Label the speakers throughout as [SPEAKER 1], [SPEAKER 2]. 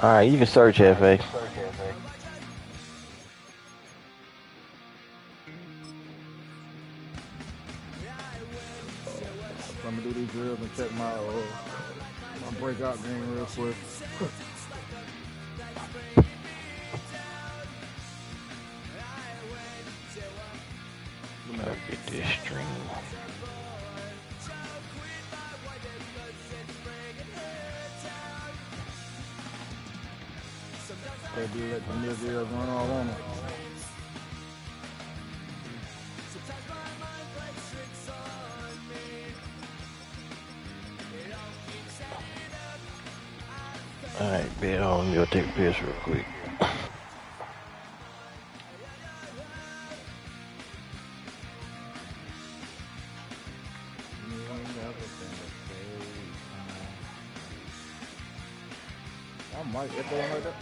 [SPEAKER 1] All right, you can search FA.
[SPEAKER 2] I'm gonna do these drills and check my breakout game real quick.
[SPEAKER 1] I'll get this stream.
[SPEAKER 2] They do let the midfield run all on them.
[SPEAKER 1] All right, bet on. Let me go take a piss real quick.
[SPEAKER 2] I might get going like that.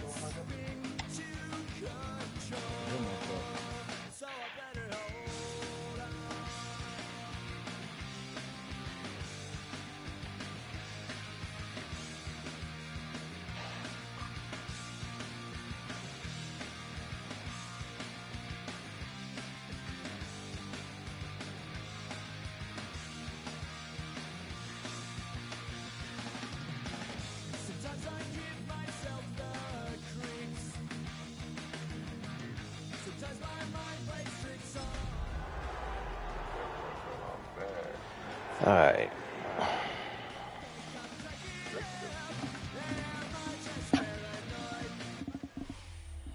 [SPEAKER 1] All right.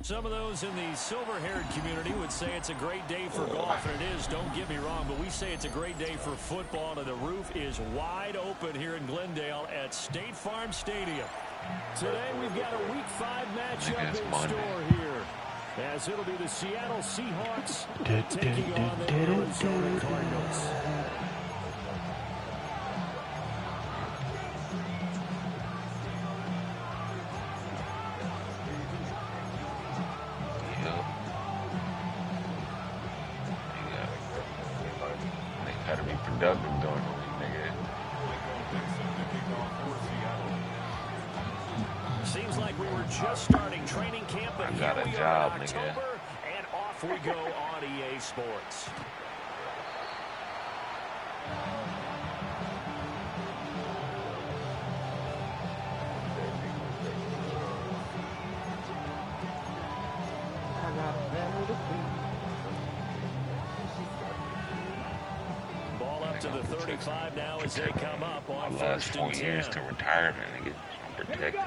[SPEAKER 3] Some of those in the silver-haired community would say it's a great day for golf, and it is, don't get me wrong, but we say it's a great day for football, and the roof is wide open here in Glendale at State Farm Stadium. Today we've got a Week 5 matchup in store here, as it'll be the Seattle Seahawks taking on the Arizona Cardinals. Seems like we were just starting training camp, but here we are in October, and off we go on EA Sports. Ball up to the 35 now as they come up on
[SPEAKER 4] last
[SPEAKER 3] first
[SPEAKER 4] 4
[SPEAKER 3] and 10.
[SPEAKER 4] years to retirement, nigga. I'm protected.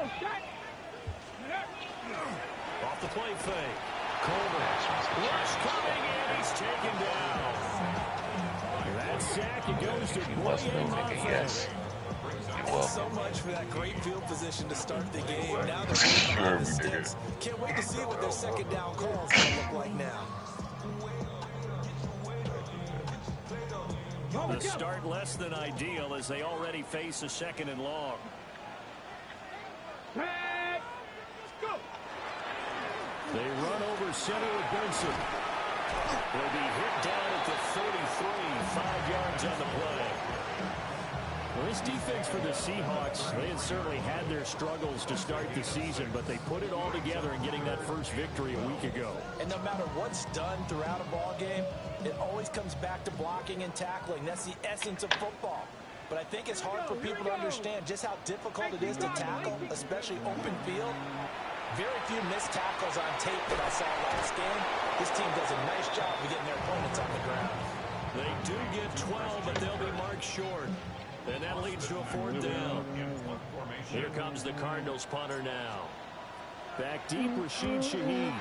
[SPEAKER 3] Off the play fake. Colbert. Rush coming in. He's taken down. That sack, it goes to Boye Mafe.
[SPEAKER 4] Yes.
[SPEAKER 5] So much for that great field position to start the game. Now they're behind the sticks. Can't wait to see what their second down calls will look like now.
[SPEAKER 3] The start less than ideal as they already face a second and long. They run over center with Benson. They'll be hit down at the 33, 5 yards on the play. Well, this defense for the Seahawks, they had certainly had their struggles to start the season, but they put it all together in getting that first victory a week ago.
[SPEAKER 5] And no matter what's done throughout a ball game, it always comes back to blocking and tackling. That's the essence of football. But I think it's hard for people to understand just how difficult it is to tackle, especially open field. Very few missed tackles on tape that I saw last game. This team does a nice job of getting their opponents on the ground.
[SPEAKER 3] They do get 12, but they'll be marked short. And that leads to a fourth down. Here comes the Cardinals punter now. Back deep, Rashid Shaheed.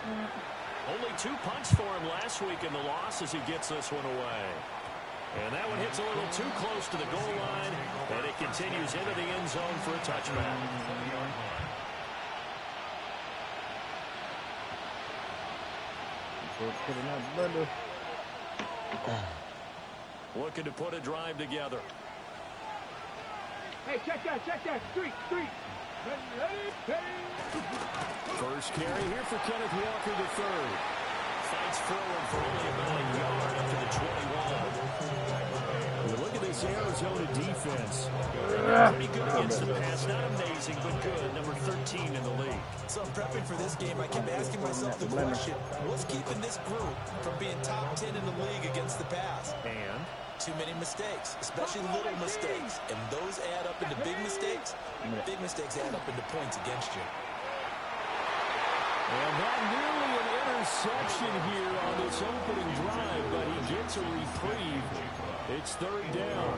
[SPEAKER 3] Only 2 punts for him last week in the loss as he gets this one away. And that one hits a little too close to the goal line, and it continues into the end zone for a touchback. Looking to put a drive together.
[SPEAKER 6] Hey, check that. Street.
[SPEAKER 3] First carry here for Kenneth Walker III. Fights forward for only about a yard up to the 21. You look at this this Arizona defense. They're pretty good against the pass. Not amazing, but good. Number 13 in the league.
[SPEAKER 5] So I'm prepping for this game. I kept asking myself the question, what's keeping this group from being top 10 in the league against the pass?
[SPEAKER 3] And
[SPEAKER 5] too many mistakes, especially little mistakes. And those add up into big mistakes. Big mistakes add up into points against you.
[SPEAKER 3] And not nearly an interception here on this opening drive, but he gets a reprieve. It's third down.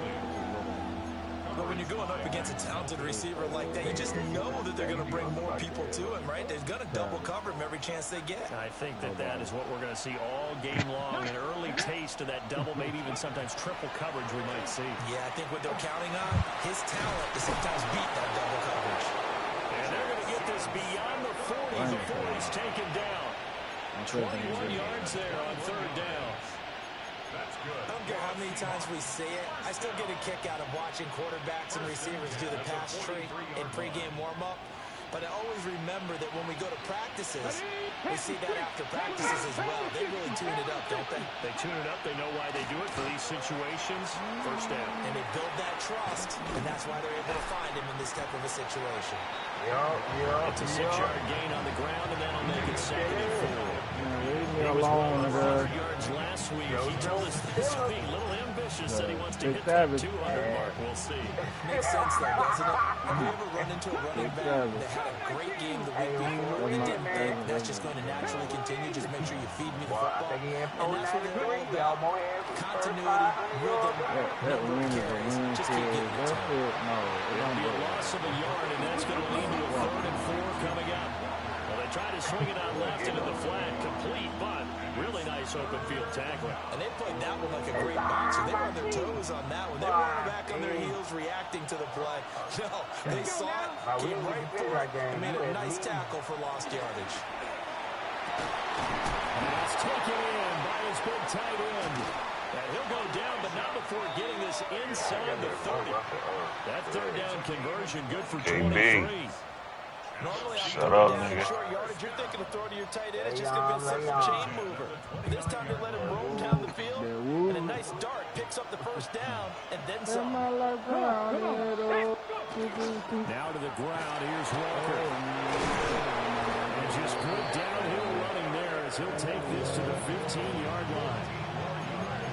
[SPEAKER 5] But when you're going up against a talented receiver like that, you just know that they're going to bring more people to him, right? They're going to double cover him every chance they get.
[SPEAKER 3] I think that is what we're going to see all game long. An early taste of that double, maybe even sometimes triple coverage we might see.
[SPEAKER 5] Yeah, I think what they're counting on, his talent to sometimes beat that double coverage.
[SPEAKER 3] And they're going to get this beyond the 40 before he's taken down. 21 yards there on third down.
[SPEAKER 5] I don't care how many times we see it. I still get a kick out of watching quarterbacks and receivers do the pass tree in pregame warm-up. But I always remember that when we go to practices, we see that after practices as well. They really tune it up, don't they?
[SPEAKER 3] They tune it up. They know why they do it for these situations. First down.
[SPEAKER 5] And they build that trust, and that's why they're able to find him in this type of a situation.
[SPEAKER 3] It's a 6-yard gain on the ground, and that'll make it 2nd and 4.
[SPEAKER 2] Leave me
[SPEAKER 3] He was
[SPEAKER 2] alone,
[SPEAKER 3] 100 yards last week. He told us this week, a little ambitious, said he wants to hit that 200 mark. We'll see.
[SPEAKER 5] Makes sense, though, doesn't it? Have you ever run into a running back that had a great game the week before and didn't think that's just going to naturally continue? Just make sure you feed me the football. And that's what they're all about. Continuity, rhythm, number of carries. Just keep getting it to him.
[SPEAKER 3] It'll be a loss of a yard, and that's going to lead to a 3rd and 4 coming up. Well, they try to swing it out left into the flat, complete, but really nice open field tackling.
[SPEAKER 5] And they played that one like a great boxer. They were on their toes on that one. They were back on their heels reacting to the play. No, they saw it, came right for it, and made a nice tackle for lost yardage.
[SPEAKER 3] And it's taken in by his big tight end. And he'll go down, but not before getting this inside the 30. That third down conversion good for 23.
[SPEAKER 5] Normally,
[SPEAKER 4] Shut up, nigga.
[SPEAKER 5] short yardage, you're thinking of throwing to your tight end. It's just going to be a simple chain mover. This time they let him roam down the field, and a nice dart picks up the first down, and then some.
[SPEAKER 3] Now to the ground. Here's Walker. And just good downhill running there as he'll take this to the 15-yard line.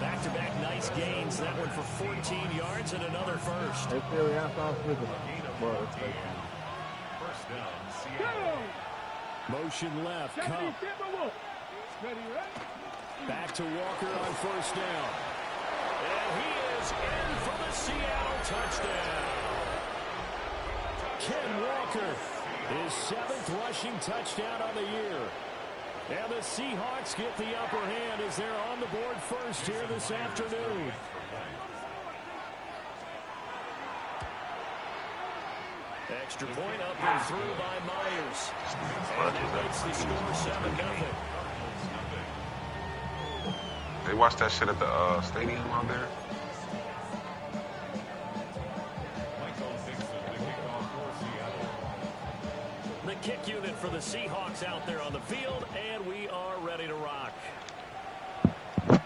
[SPEAKER 3] Back-to-back nice gains. That one for 14 yards and another first. Motion left, Cup. Back to Walker on first down. And he is in for the Seattle touchdown. Ken Walker, his 7th rushing touchdown on the year. And the Seahawks get the upper hand as they're on the board first here this afternoon. Extra point up and through by Myers. And that makes the score 7-0.
[SPEAKER 4] They watched that shit at the stadium out there.
[SPEAKER 3] The kick unit for the Seahawks out there on the field, and we are ready to rock.
[SPEAKER 6] The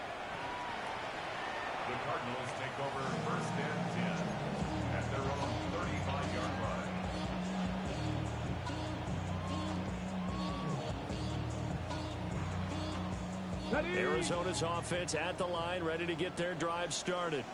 [SPEAKER 6] Cardinals take over 1st and 10 at their own 35-yard line.
[SPEAKER 3] Arizona's offense at the line, ready to get their drive started.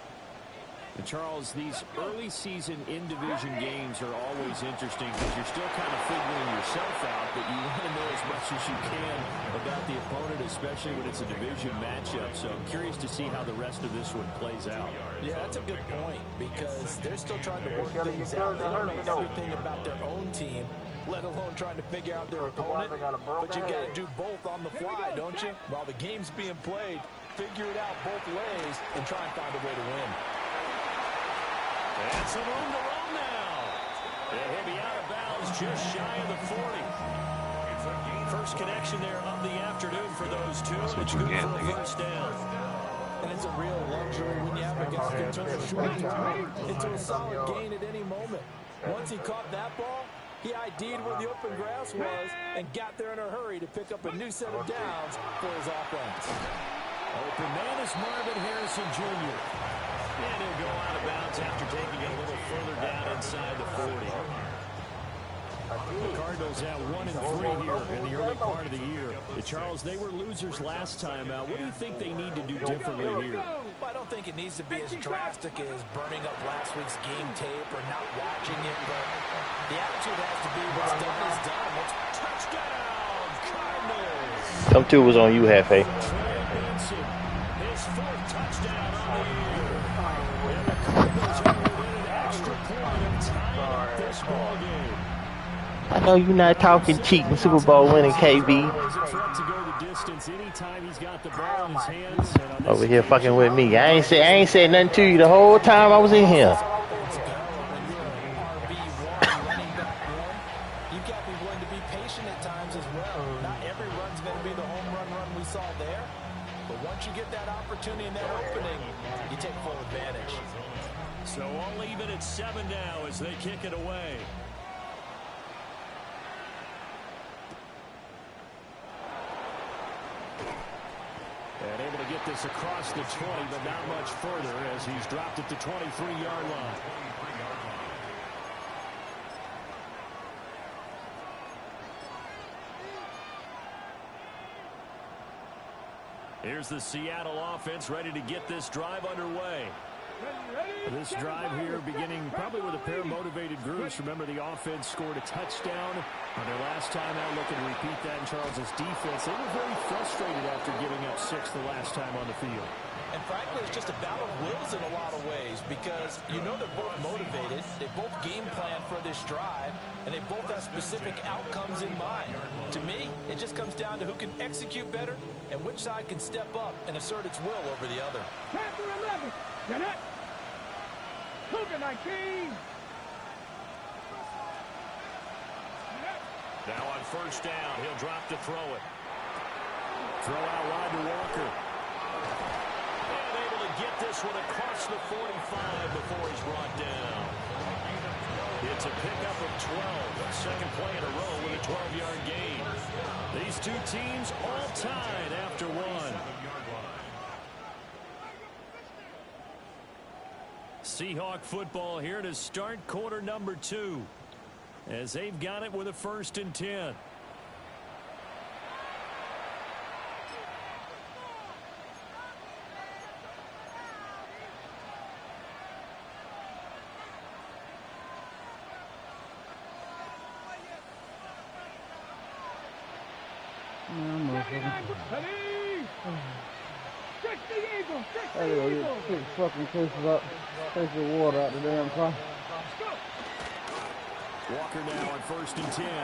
[SPEAKER 3] And Charles, these early season in-division games are always interesting because you're still kind of figuring yourself out, but you want to know as much as you can about the opponent, especially when it's a division matchup. So I'm curious to see how the rest of this one plays out.
[SPEAKER 5] Yeah, that's a good point because they're still trying to work things out. They don't know everything about their own team, let alone trying to figure out their opponent. But you got to do both on the fly, don't you? While the game's being played, figure it out both ways and try and find a way to win.
[SPEAKER 3] And some room to run now. And he'll be out of bounds just shy of the 40. First connection there of the afternoon for those two.
[SPEAKER 4] That's what
[SPEAKER 3] It's
[SPEAKER 4] you
[SPEAKER 3] good
[SPEAKER 4] get,
[SPEAKER 3] for a
[SPEAKER 4] nigga.
[SPEAKER 3] first down.
[SPEAKER 5] And it's a real luxury when you have a guy who can turn a short into a solid gain at any moment. Once he caught that ball, he ID'd where the open grass was and got there in a hurry to pick up a new set of downs for his offense.
[SPEAKER 3] Open man is Marvin Harrison Jr. And he'll go out of bounds after taking it a little further down inside the 40. The Cardinals have 1-3 here in the early part of the year. Charles, they were losers last time out. What do you think they need to do differently here?
[SPEAKER 5] Well, I don't think it needs to be as drastic as burning up last week's game tape or not watching it, but the attitude has to be what's done is done. Let's touchdown, Cardinals.
[SPEAKER 1] Them two was on you, Hefe.
[SPEAKER 3] His fourth touchdown on the year. And the Cardinals are within an extra point of tying up this ball game.
[SPEAKER 1] I know you're not talking cheating Super Bowl winning, KB. Over here fucking with me. I ain't said nothing to you the whole time I was in here.
[SPEAKER 5] You've got to be willing to be patient at times as well. Not every run's going to be the home run we saw there. But once you get that opportunity and that opening, you take full advantage.
[SPEAKER 3] So all even at 7 now as they kick it away. And able to get this across the 20, but not much further as he's dropped at the 23-yard line. Here's the Seattle offense ready to get this drive underway. This drive here beginning probably with a pair of motivated groups. Remember, the offense scored a touchdown on their last time out. Looking to repeat that in Charles's defense. They were very frustrated after giving up 6 the last time on the field.
[SPEAKER 5] And frankly, it's just a battle of wills in a lot of ways because you know they're both motivated. They both game plan for this drive, and they both have specific outcomes in mind. To me, it just comes down to who can execute better and which side can step up and assert its will over the other.
[SPEAKER 2] Chapter 11. Get it. Cougar 19.
[SPEAKER 3] Now on first down, he'll drop to throw it. Throw out wide to Walker. And able to get this one across the 45 before he's brought down. It's a pickup of 12. Second play in a row with a 12-yard gain. These two teams all tied after one. Seahawk football here to start quarter number 2 as they've got it with a 1st and 10.
[SPEAKER 2] Pick fucking cases up. Take the water out the damn car.
[SPEAKER 3] Walker now on 1st and 10. And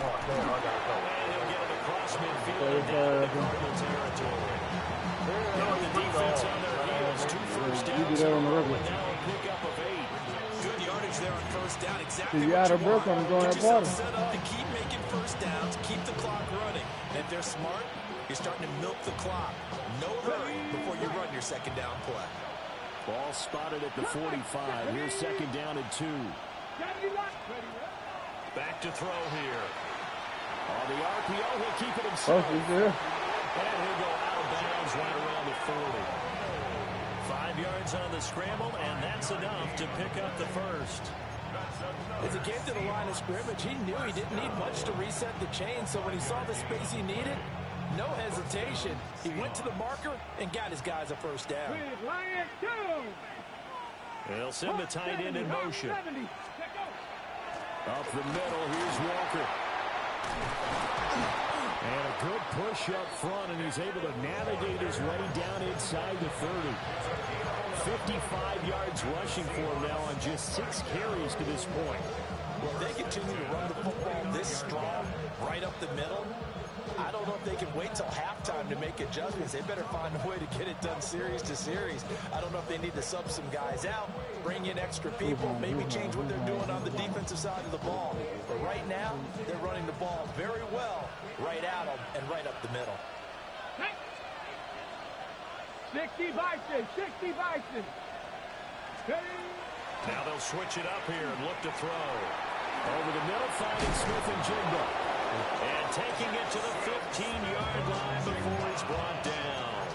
[SPEAKER 3] he'll get it across midfield and down into Cardinal territory. And the defense on their heels. 2 first downs. Now a pickup of 8.
[SPEAKER 5] Good yardage there on first down. Exactly
[SPEAKER 2] You
[SPEAKER 5] what
[SPEAKER 2] out
[SPEAKER 5] you
[SPEAKER 2] of breath
[SPEAKER 5] want.
[SPEAKER 2] on going
[SPEAKER 5] Get
[SPEAKER 2] that
[SPEAKER 5] yourself
[SPEAKER 2] bottom.
[SPEAKER 5] set up to keep making first downs, keep the clock running. And if they're smart, you're starting to milk the clock. No hurry before you run your second down play.
[SPEAKER 3] Ball spotted at the 45. Here's second down and 2. Back to throw here. On the RPO, he'll keep it himself. And he'll go out of bounds right around the 40. 5 yards on the scramble, and that's enough to pick up the first.
[SPEAKER 5] As he came to the line of scrimmage, he knew he didn't need much to reset the chain, so when he saw the space he needed, no hesitation. He went to the marker and got his guys a first down.
[SPEAKER 3] They'll send the tight end in motion. Up the middle, here's Walker. And a good push up front, and he's able to navigate his way down inside the 30. 55 yards rushing for him now on just 6 carries to this point.
[SPEAKER 5] Well, if they continue to run the football this strong, right up the middle, I don't know if they can wait till halftime to make adjustments. They better find a way to get it done series to series. I don't know if they need to sub some guys out, bring in extra people, maybe change what they're doing on the defensive side of the ball. But right now, they're running the ball very well right at them and right up the middle.
[SPEAKER 2] 60 Bison, 60 Bison.
[SPEAKER 3] Now they'll switch it up here and look to throw. Over the middle, finding Smith and Jigba. And taking it to the 15-yard line before it's brought down.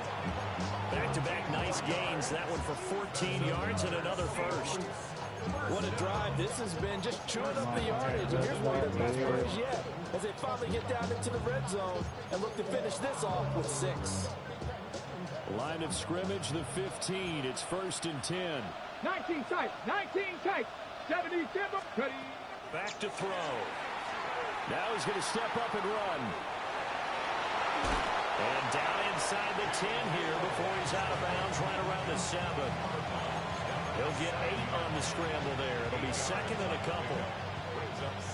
[SPEAKER 3] Back-to-back nice gains. That one for 14 yards and another first.
[SPEAKER 5] What a drive this has been, just chewing up the yardage. And here's one of their best plays yet, as they finally get down into the red zone and look to finish this off with 6.
[SPEAKER 3] Line of scrimmage, the 15. It's 1st and 10.
[SPEAKER 7] 19 tight, 77, ready.
[SPEAKER 3] Back to throw. Now he's going to step up and run. And down inside the 10 here before he's out of bounds right around the 7. He'll get 8 on the scramble there. It'll be 2nd and a couple.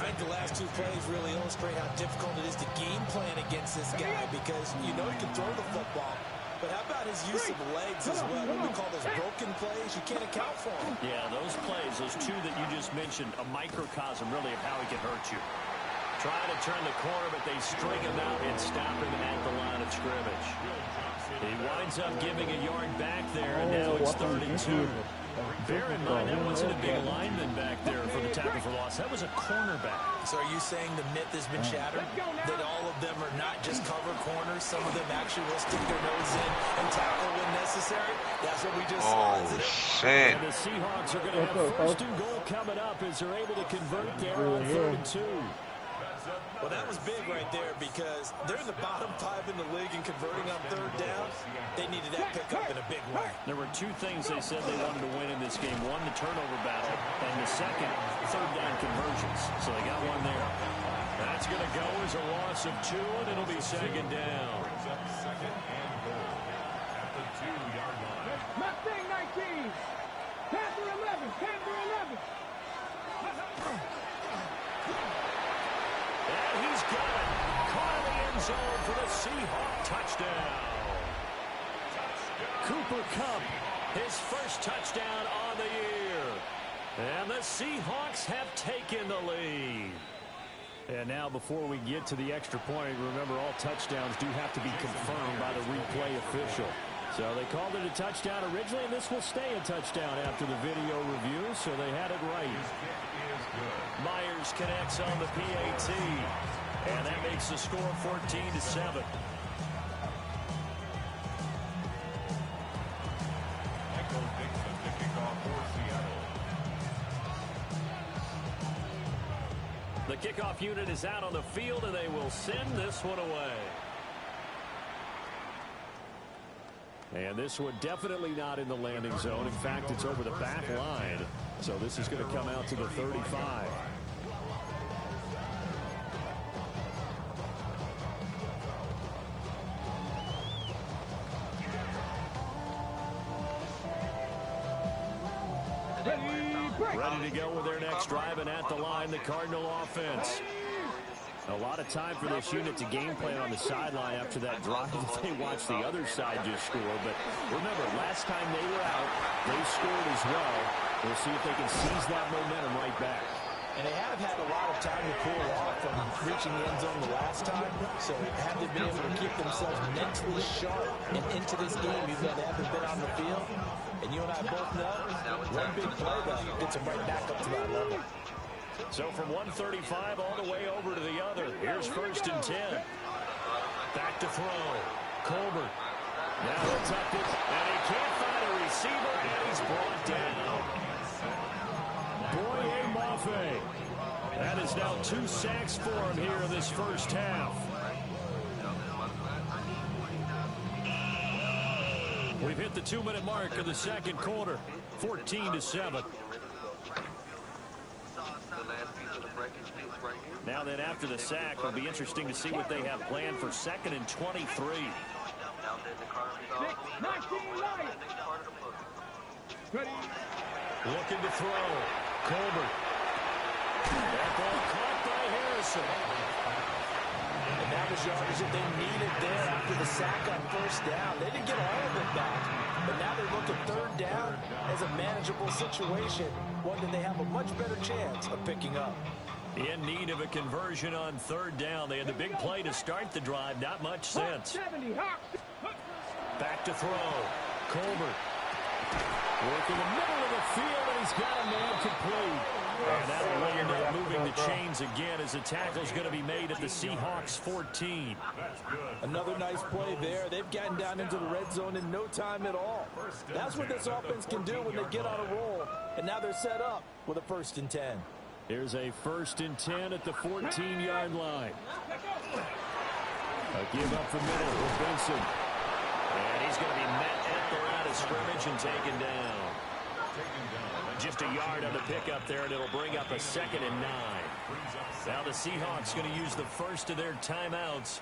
[SPEAKER 5] I think the last 2 plays really illustrate how difficult it is to game plan against this guy, because you know he can throw the football. But how about his use of legs as well? What we call those broken plays, you can't account for them.
[SPEAKER 3] Yeah, those plays, those 2 that you just mentioned, a microcosm really of how he can hurt you. Trying to turn the corner, but they string him out and stop him at the line of scrimmage. He winds up giving a yard back there, and now it's 3rd and 2. Bear in mind, that wasn't a big lineman back there for the tackle for loss. That was a cornerback.
[SPEAKER 5] So are you saying the myth has been shattered? That all of them are not just cover corners? Some of them actually will stick their nose in and tackle when necessary? That's what we just saw.
[SPEAKER 4] Oh, shit.
[SPEAKER 3] And the Seahawks are going to have 1st and goal coming up as they're able to convert there on 3rd and 2.
[SPEAKER 5] Well, that was big right there, because they're in the bottom 5 in the league and converting on 3rd down. They needed that pickup in a big way.
[SPEAKER 3] There were 2 things they said they wanted to win in this game. One, the turnover battle, and the second, 3rd down conversions. So they got one there. That's going to go as a loss of 2, and it'll be 2nd down.
[SPEAKER 7] Mustang 19, Panther 11, Panther 11.
[SPEAKER 3] And he's got it. Caught in the end zone for the Seahawk touchdown. Cooper Kupp, his first touchdown on the year. And the Seahawks have taken the lead. And now before we get to the extra point, remember all touchdowns do have to be confirmed by the replay official. So they called it a touchdown originally, and this will stay a touchdown after the video review, so they had it right. Myers connects on the PAT, and that makes the score 14-7. The kickoff unit is out on the field, and they will send this one away. And this one definitely not in the landing zone. In fact, it's over the back line. So this is going to come out to the 35. Ready to go with their next drive, and at the line, the Cardinal offense. A lot of time for this unit to game plan on the sideline after that drive. They watched the other side just score. But remember, last time they were out, they scored as well. We'll see if they can seize that momentum right back.
[SPEAKER 5] And they have had a lot of time to cool off from reaching the end zone the last time. So have they been able to keep themselves mentally sharp and into this game, even though they haven't been on the field? And you and I both know, one big play, though, gets them right back up to that level.
[SPEAKER 3] So from 135 all the way over to the other. Here's 1st and 10. Back to throw. Colbert. Now he'll tuck it, and he can't find a receiver, and he's brought down. Boye Mafe. That is now 2 sacks for him here in this first half. We've hit the 2-minute mark of the second quarter. 14-7. Now then, after the sack, it'll be interesting to see what they have planned for 2nd and 23. Looking to throw. Colbert. That ball caught by Harrison.
[SPEAKER 5] And that was yardage that they needed there after the sack on 1st down. They didn't get all of it back, but now they look at 3rd down as a manageable situation, one that they have a much better chance of picking up.
[SPEAKER 3] In need of a conversion on 3rd down. They had the big play to start the drive. Not much sense. Back to throw. Colbert. Working the middle of the field, and he's got a man complete. And that'll end up moving the chains again as the tackle's going to be made at the Seahawks 14.
[SPEAKER 5] Another nice play there. They've gotten down into the red zone in no time at all. That's what this offense can do when they get on a roll. And now they're set up with a 1st and 10.
[SPEAKER 3] Here's a 1st and 10 at the 14-yard line. A give up the middle with Benson. And he's going to be met at the line of scrimmage and taken down. Just a yard on the pickup there, and it'll bring up a 2nd and 9. Now the Seahawks going to use the first of their timeouts.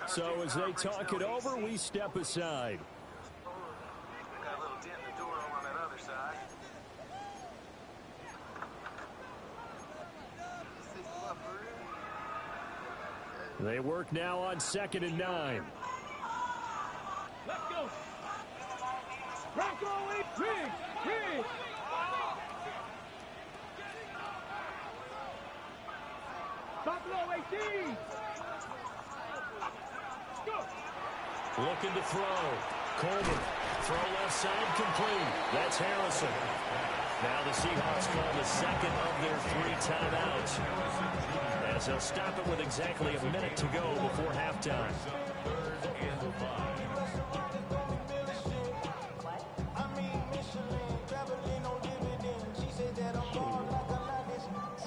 [SPEAKER 3] So as they talk it over, we step aside.
[SPEAKER 8] Got a little dent in the door on that other side.
[SPEAKER 3] They work now on 2nd and 9.
[SPEAKER 7] Let's go. Bronco, big. Buffalo 18. Go.
[SPEAKER 3] Looking to throw. Colbert. Throw left side complete. That's Harrison. Now the Seahawks call the 2nd of their 3 timeouts. As they'll stop it with exactly a minute to go before halftime.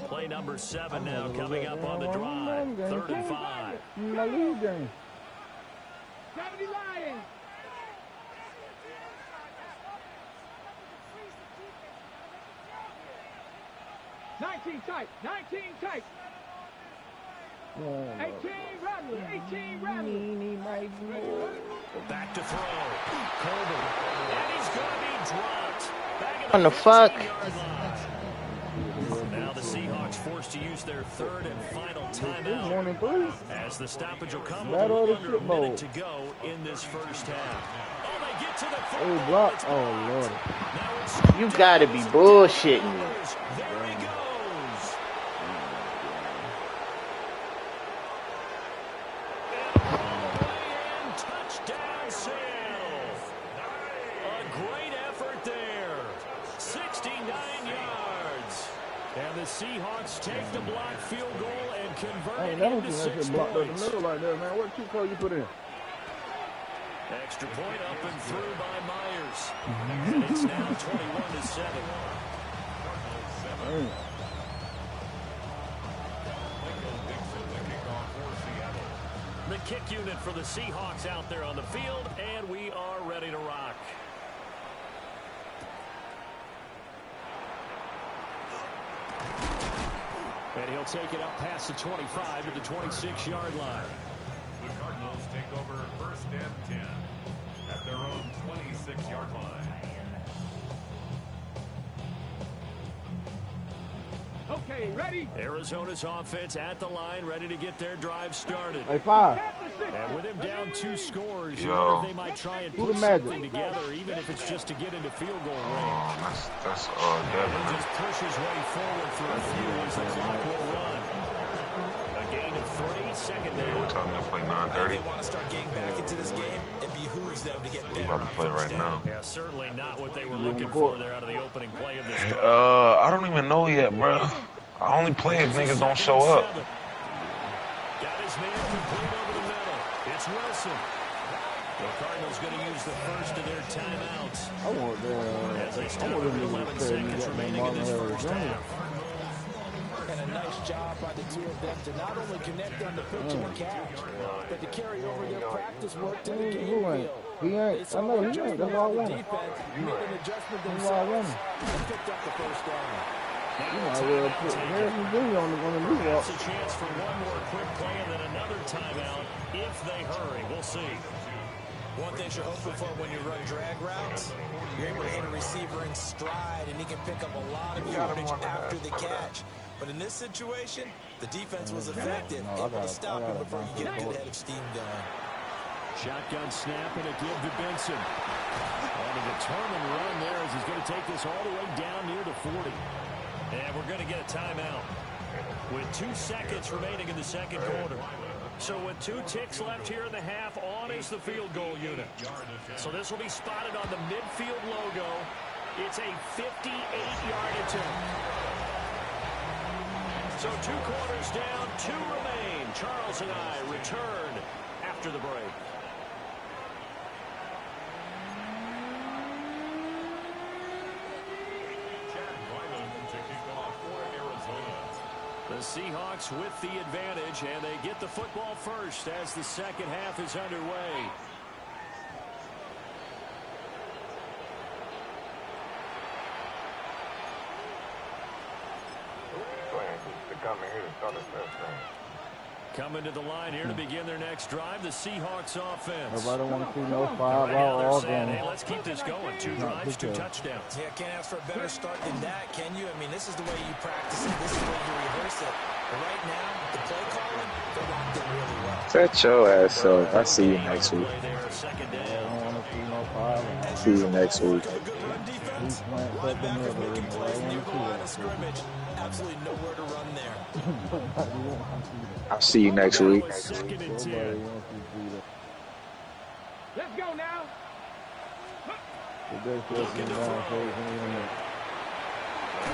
[SPEAKER 3] Play number 7 now coming up on the drive. 3rd and 5.
[SPEAKER 2] My lead game.
[SPEAKER 7] 70 Lions. Nineteen tight. 18 rattlers.
[SPEAKER 3] Back to throw. Colbert. And he's going to be dropped. Back
[SPEAKER 1] What the fuck?
[SPEAKER 3] Now the Seahawks forced to use their 3rd and final timeout.
[SPEAKER 2] 1 and 3.
[SPEAKER 3] As the stoppage will come with
[SPEAKER 2] Battle of the
[SPEAKER 3] under a
[SPEAKER 2] Shit Bowl.
[SPEAKER 3] minute to go in this first half. Oh, they get to the
[SPEAKER 2] Oh, block. Oh, Lord.
[SPEAKER 3] Now it's
[SPEAKER 1] You gotta be bullshitting me.
[SPEAKER 3] there he goes. And touchdown, Seattle. A great effort there. 69 yards. And the Seahawks take the block field goal and convert
[SPEAKER 2] I
[SPEAKER 3] it
[SPEAKER 2] ain't never
[SPEAKER 3] into
[SPEAKER 2] seen that
[SPEAKER 3] 6
[SPEAKER 2] shit blocked up the
[SPEAKER 3] points.
[SPEAKER 2] middle like that, man. What cheat code you put in?
[SPEAKER 3] Extra point up and through by Myers. And it's now 21-7.
[SPEAKER 2] Damn.
[SPEAKER 3] The kick unit for the Seahawks out there on the field, and we are ready to rock. And he'll take it up past the 25 to the 26-yard line.
[SPEAKER 6] The Cardinals take over 1st and 10 at their own 26-yard line.
[SPEAKER 7] Okay, ready?
[SPEAKER 3] Arizona's offense at the line, ready to get their drive started.
[SPEAKER 2] Hey, 5.
[SPEAKER 3] And with him down 2 scores, you
[SPEAKER 4] Yo.
[SPEAKER 3] wonder if they might try and
[SPEAKER 2] Who
[SPEAKER 3] put
[SPEAKER 2] the Magic?
[SPEAKER 3] something together, even if it's just to get into field goal range.
[SPEAKER 4] Oh, that's
[SPEAKER 3] He
[SPEAKER 4] Devin.
[SPEAKER 3] just pushes way forward for a few as the clock will run. A gain of 3, 2nd
[SPEAKER 4] What
[SPEAKER 3] down.
[SPEAKER 4] time they play?
[SPEAKER 5] If
[SPEAKER 4] 9:30.
[SPEAKER 5] they want to start getting back into this game, it behooves them to get
[SPEAKER 4] We
[SPEAKER 5] better
[SPEAKER 4] about to
[SPEAKER 5] on
[SPEAKER 4] play
[SPEAKER 5] 1st
[SPEAKER 4] right
[SPEAKER 5] down.
[SPEAKER 4] now.
[SPEAKER 3] Yeah, certainly not what they were looking for there out of the opening play of this drive.
[SPEAKER 4] I don't even know yet, bro. I only play if niggas don't show up.
[SPEAKER 3] Got his man complete over the middle. It's Wilson. The Cardinals going to use the first of their timeouts
[SPEAKER 2] I want
[SPEAKER 3] as they
[SPEAKER 2] I
[SPEAKER 3] stop
[SPEAKER 2] want
[SPEAKER 3] with
[SPEAKER 2] them
[SPEAKER 3] 11
[SPEAKER 2] to say you
[SPEAKER 3] seconds
[SPEAKER 2] got
[SPEAKER 3] remaining in
[SPEAKER 2] Martin
[SPEAKER 3] this
[SPEAKER 2] Harris
[SPEAKER 3] first
[SPEAKER 2] Jr.
[SPEAKER 3] half.
[SPEAKER 5] And a nice job by the two of them to not only connect on the pitch and catch, but to carry over their practice work to the game
[SPEAKER 2] Who ain't?
[SPEAKER 5] field.
[SPEAKER 2] He
[SPEAKER 5] They
[SPEAKER 2] ain't. I
[SPEAKER 5] saw
[SPEAKER 2] know
[SPEAKER 5] an
[SPEAKER 2] he ain't.
[SPEAKER 5] adjustment
[SPEAKER 2] That's why I
[SPEAKER 5] on
[SPEAKER 2] want
[SPEAKER 5] the
[SPEAKER 2] him.
[SPEAKER 5] defense, made an adjustment
[SPEAKER 2] That's why I want
[SPEAKER 5] themselves,
[SPEAKER 2] him.
[SPEAKER 5] and picked up the 1st down.
[SPEAKER 2] You might well put Harrison Jr. on the new walk.
[SPEAKER 3] That's a chance for one more quick play and then another timeout if they hurry. We'll see.
[SPEAKER 5] One thing you're hoping for when you run drag routes, you're able to hit a receiver in stride, and he can pick up a lot of yardage after the catch. But in this situation, the defense was effective, able to stop him before you get a good head of steam going.
[SPEAKER 3] Shotgun snap and a give to Benson. And a determined run there as he's going to take this all the way down near the 40. And we're going to get a timeout with 2 seconds remaining in the second quarter. So with 2 ticks left here in the half, on is the field goal unit. So this will be spotted on the midfield logo. It's a 58-yard attempt. So 2 quarters down, 2 remain. Charles and I return after the break. The Seahawks with the advantage, and they get the football first as the second half is underway. Coming to the line here to begin their next drive, the Seahawks offense.
[SPEAKER 2] Nobody want to see no 5 out all game.
[SPEAKER 3] Hey, let's keep this going. 2 drives, 2 touchdowns.
[SPEAKER 5] Yeah, can't ask for a better start than that, can you? I mean, this is the way you practice it. This is the way you rehearse it. But right now, the play calling, they're locked in really well.
[SPEAKER 9] Shut your ass up. I see you next week. See you next week.
[SPEAKER 5] Absolutely nowhere to run there.
[SPEAKER 9] I'll see you next week.
[SPEAKER 7] Let's go now.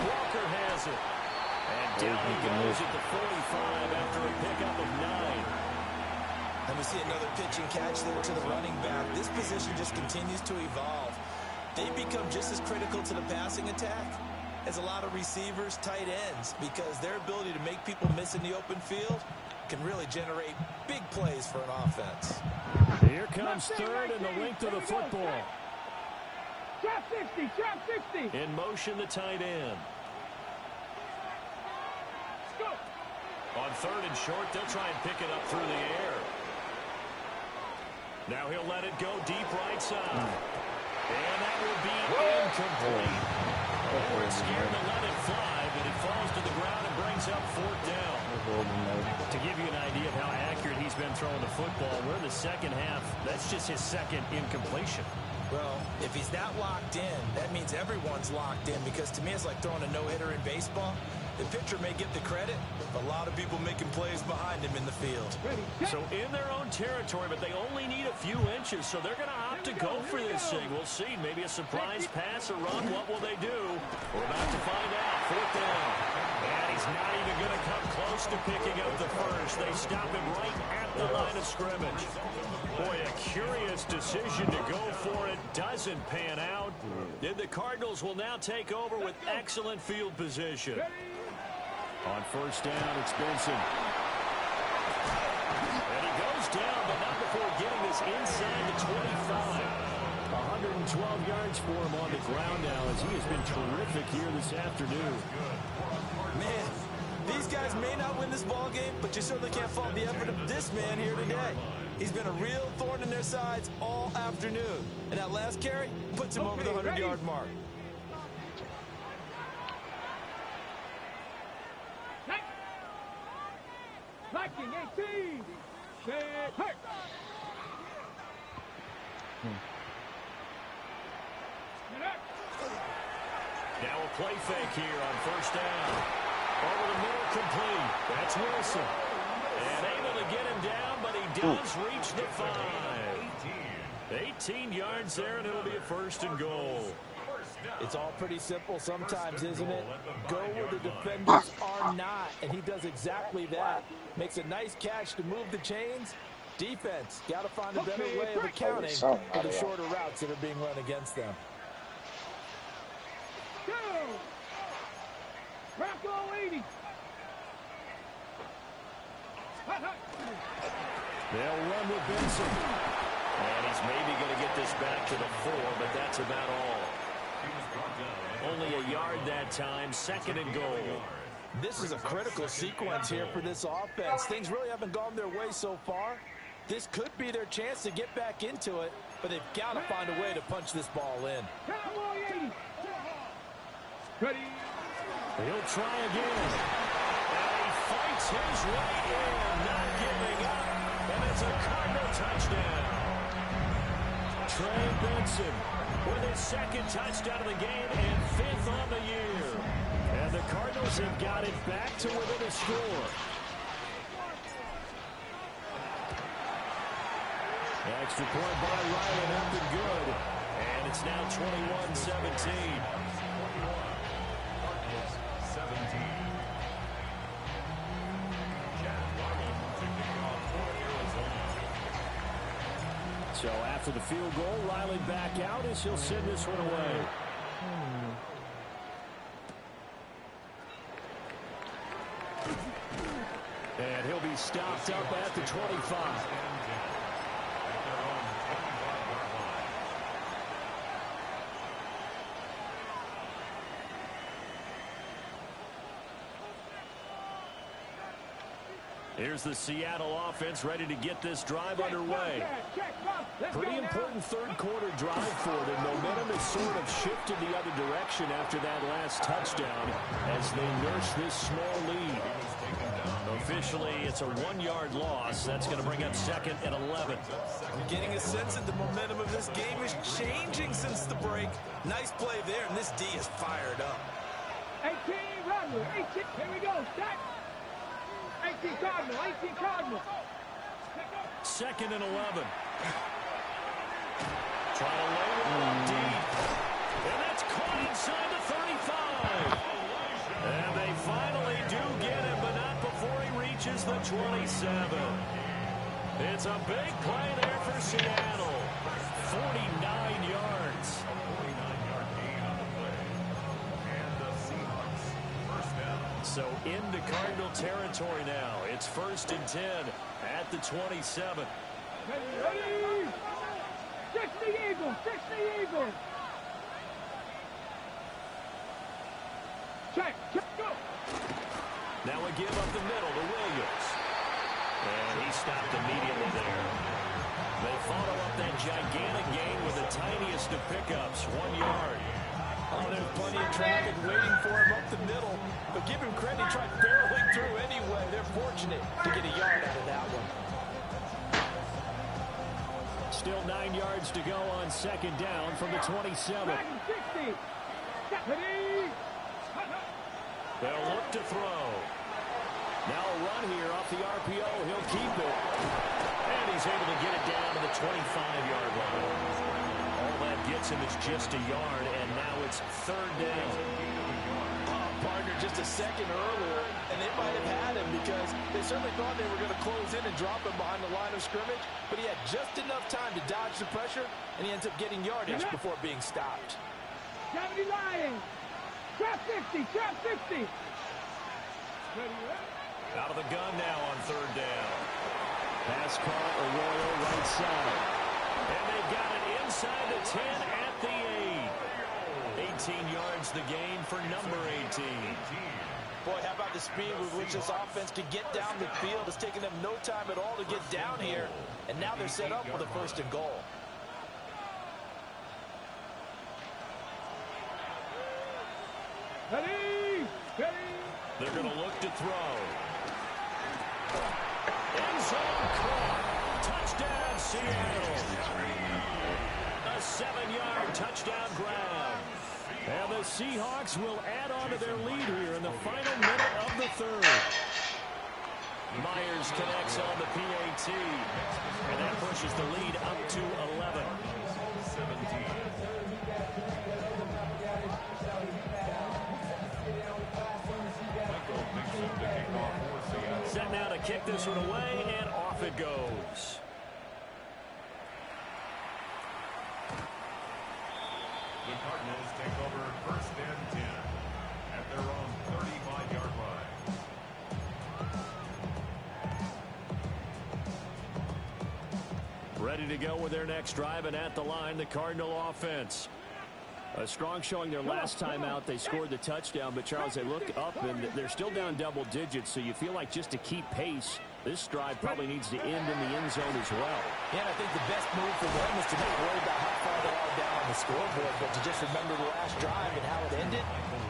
[SPEAKER 3] Walker has it. And down he goes at the 45 after a pickup of 9.
[SPEAKER 5] And we see another pitch and catch there to the running back. This position just continues to evolve. They become just as critical to the passing attack as a lot of receivers, tight ends, because their ability to make people miss in the open field can really generate big plays for an offense.
[SPEAKER 3] Here comes third and the length of the football.
[SPEAKER 7] Trap 60, trap 60.
[SPEAKER 3] In motion, the tight end. On third and short, they'll try and pick it up through the air. Now he'll let it go deep right side. And that will be incomplete. They were scared to let it fly, but it falls to the ground and brings up 4th down. To give you an idea of how accurate he's been throwing the football, we're in the second half. That's just his second incompletion.
[SPEAKER 5] Well, if he's that locked in, that means everyone's locked in, because to me it's like throwing a no-hitter in baseball. The pitcher may get the credit, but a lot of people making plays behind him in the field.
[SPEAKER 3] So in their own territory, but they only need a few inches, so they're going to opt to go for this thing. We'll see. Maybe a surprise pass or run. What will they do? We're about to find out. 4th down. And he's not even going to come close to picking up the first. They stop him right at the line of scrimmage. Boy, a curious decision to go for it. Doesn't pan out. And the Cardinals will now take over with excellent field position. On 1st down, it's Benson. And he goes down, but not before getting this inside the 25. 112 yards for him on the ground now, as he has been terrific here this afternoon.
[SPEAKER 5] Man, these guys may not win this ball game, but you certainly can't fault the effort of this man here today. He's been a real thorn in their sides all afternoon. And that last carry puts him over the 100-yard mark.
[SPEAKER 7] Viking 18. Set. Hurt.
[SPEAKER 3] Now a play fake here on 1st down. Over the middle, complete. That's Wilson. And able to get him down, but he does reach the 5. 18 yards there, and it'll be a 1st and goal.
[SPEAKER 5] It's all pretty simple sometimes, isn't it? Go where the defenders are not, and he does exactly that. Makes a nice catch to move the chains. Defense, got to find a better way of accounting for the shorter routes that are being run against them.
[SPEAKER 7] Go! Rocco 80.
[SPEAKER 3] They'll run with Benson. And he's maybe going to get this back to the 4, but that's about all. Only a yard that time, 2nd and goal.
[SPEAKER 5] This is a critical sequence here for this offense. Things really haven't gone their way so far. This could be their chance to get back into it, but they've got to find a way to punch this ball in.
[SPEAKER 7] Cowboy 80. Ready.
[SPEAKER 3] He'll try again. And he fights his way in, not giving up. And it's a Cardinal touchdown. Trey Benson with his 2nd touchdown of the game and 5th on the year. And the Cardinals have got it back to within a score. Extra point by Ryland up and good. And it's now 21-17. So after the field goal, Riley back out as he'll send this one away. And he'll be stopped up at the 25. Here's the Seattle offense ready to get this drive underway. Pretty important third quarter drive for them. Momentum has sort of shifted the other direction after that last touchdown as they nurse this small lead. Officially, it's a 1-yard loss. That's going to bring up 2nd and 11.
[SPEAKER 5] I'm getting a sense that the momentum of this game is changing since the break. Nice play there, and this D is fired up.
[SPEAKER 7] 18, Rodman, 18. Here we go, set. 18 Cardinal, 18 Cardinal.
[SPEAKER 3] 2nd and 11. Try to lay one up deep. And that's caught inside the 35. And they finally do get him, but not before he reaches the 27. It's a big play there for Seattle. 49 yards.
[SPEAKER 6] 49-yard gain on the play. And the Seahawks first down.
[SPEAKER 3] So into Cardinal territory now. It's 1st and 10 at the 27.
[SPEAKER 7] Ready? 60 Eagles, 60 Eagles. Check, go.
[SPEAKER 3] Now we give up the middle to Williams. And he stopped immediately there. They follow up that gigantic gain with the tiniest of pickups, 1 yard.
[SPEAKER 5] Oh, there's plenty of traffic waiting for him up the middle. But give him credit, he tried barreling through anyway. They're fortunate to get a yard out of that one.
[SPEAKER 3] Still 9 yards to go on 2nd down from the 27.
[SPEAKER 7] 60. Ready?
[SPEAKER 3] They'll look to throw. Now a run here off the RPO. He'll keep it. And he's able to get it down to the 25-yard line. All that gets him is just a yard, and now it's 3rd down.
[SPEAKER 5] Partner just a second earlier, and they might have had him because they certainly thought they were going to close in and drop him behind the line of scrimmage, but he had just enough time to dodge the pressure, and he ends up getting yardage before being stopped.
[SPEAKER 7] 70 Lions. Trap 50, trap 50.
[SPEAKER 3] Out of the gun now on 3rd down. Pass caught, Arroyo right side. And they've got it inside the 10 at the 8. 18 yards the gain for number 18.
[SPEAKER 5] Boy, how about the speed with which this offense could get down the field? It's taken them no time at all to get down here, and now they're set up with a 1st and goal.
[SPEAKER 7] Ready? Ready?
[SPEAKER 3] They're going to look to throw. End zone caught. Touchdown, Seattle. A 7-yard touchdown grab. And the Seahawks will add on to their lead here in the final minute of the 3rd. Myers connects on the PAT. And that pushes the lead up to 11.
[SPEAKER 6] 17.
[SPEAKER 3] Set now to kick this one away, and off it goes.
[SPEAKER 6] The Cardinals take over 1st and 10 at their own 35-yard line.
[SPEAKER 3] Ready to go with their next drive, and at the line, the Cardinal offense. A strong showing their last time out. They scored the touchdown, but Charles, they look up, and they're still down double digits, so you feel like just to keep pace, this drive probably needs to end in the end zone as well.
[SPEAKER 5] Yeah, and I think the best move for them is to not worry about how far they are down on the scoreboard, but to just remember the last drive and how it ended.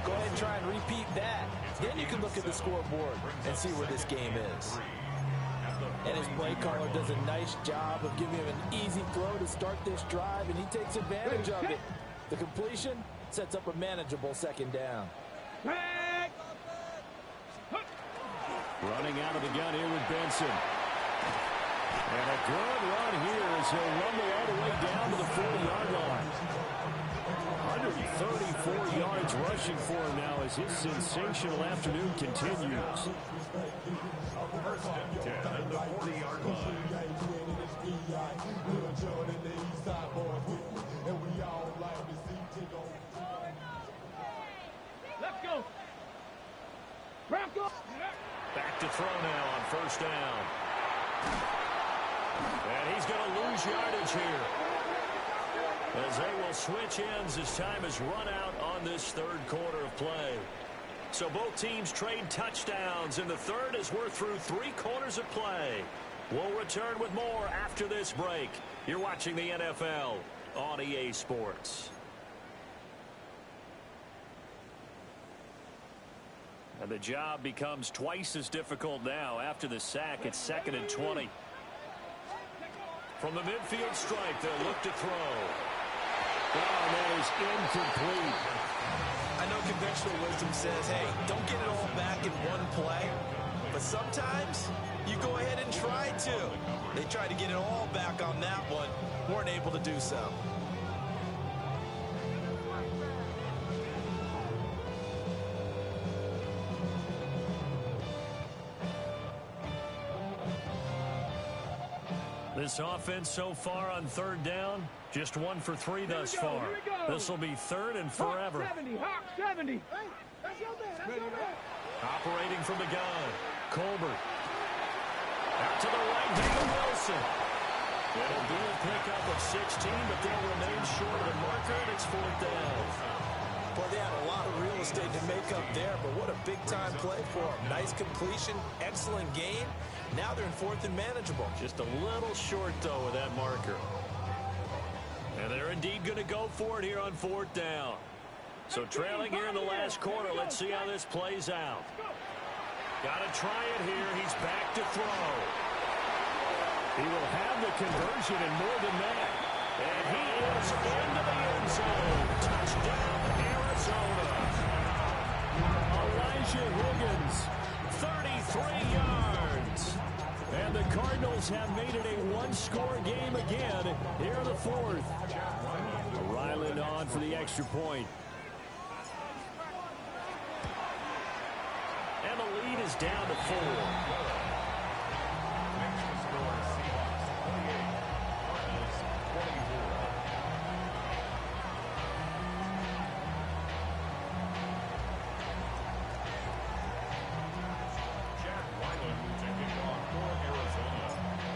[SPEAKER 5] Go ahead and try and repeat that. Then you can look at the scoreboard and see where this game is. And his play caller does a nice job of giving him an easy throw to start this drive, and he takes advantage of it. The completion sets up a manageable 2nd down.
[SPEAKER 3] Running out of the gun here with Benson. And a good run here as he'll rumble all the way down to the 40-yard line. 134 yards rushing for him now as his sensational afternoon continues.
[SPEAKER 6] 1st and 10 at the 40-yard line.
[SPEAKER 3] throw now on first down. And he's going to lose yardage here, as they will switch ends as time has run out on this third quarter of play. So both teams trade touchdowns in the third as we're through 3 quarters of play. We'll return with more after this break. You're watching the NFL on EA Sports. And the job becomes twice as difficult now. After the sack, it's 2nd and 20. From the midfield stripe, they'll look to throw. Oh, that is incomplete.
[SPEAKER 5] I know conventional wisdom says, hey, don't get it all back in one play. But sometimes you go ahead and try to. They tried to get it all back on that one. Weren't able to do so.
[SPEAKER 3] This offense so far on third down, just 1 for 3 thus far. This will be 3rd and forever.
[SPEAKER 7] Hawk 70, Hawk 70.
[SPEAKER 3] Operating from the gun, Colbert. Out to the right, David Wilson. It'll be a pickup of 16, but they'll remain short of the marker, and it's 4th down.
[SPEAKER 5] Boy, they had a lot of real estate to make up there, but what a big-time play for them. Nice completion, excellent game. Now they're in 4th and manageable.
[SPEAKER 3] Just a little short, though, with that marker. And they're indeed going to go for it here on 4th down. So trailing here in the last quarter, let's see how this plays out. Got to try it here. He's back to throw. He will have the conversion and more than that. And he is into the end zone. Touchdown, Arizona. Elijah Higgins, 33 yards. And the Cardinals have made it a one-score game again here in the 4th. Ryland on for the extra point. And the lead is down to 4.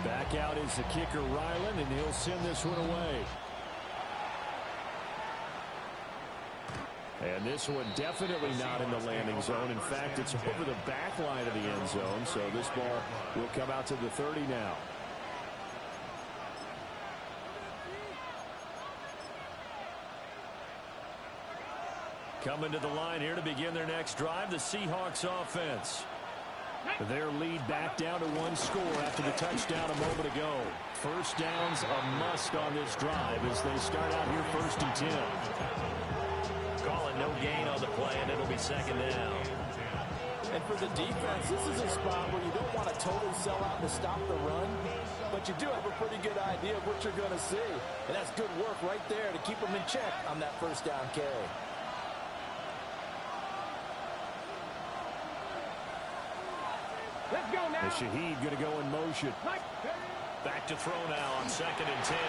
[SPEAKER 3] Back out is the kicker, Ryland, and he'll send this one away. And this one definitely not in the landing zone. In fact, it's over the back line of the end zone, so this ball will come out to the 30 now. Coming to the line here to begin their next drive, the Seahawks offense. Their lead back down to 1 score after the touchdown a moment ago. First down's a must on this drive as they start out here 1st and 10. Calling no gain on the play, and it'll be 2nd down.
[SPEAKER 5] And for the defense, this is a spot where you don't want to totally sell out to stop the run, but you do have a pretty good idea of what you're going to see. And that's good work right there to keep them in check on that first down carry.
[SPEAKER 7] Let's go now.
[SPEAKER 3] The Shaheed going to go in motion. Back to throw now on 2nd and 10.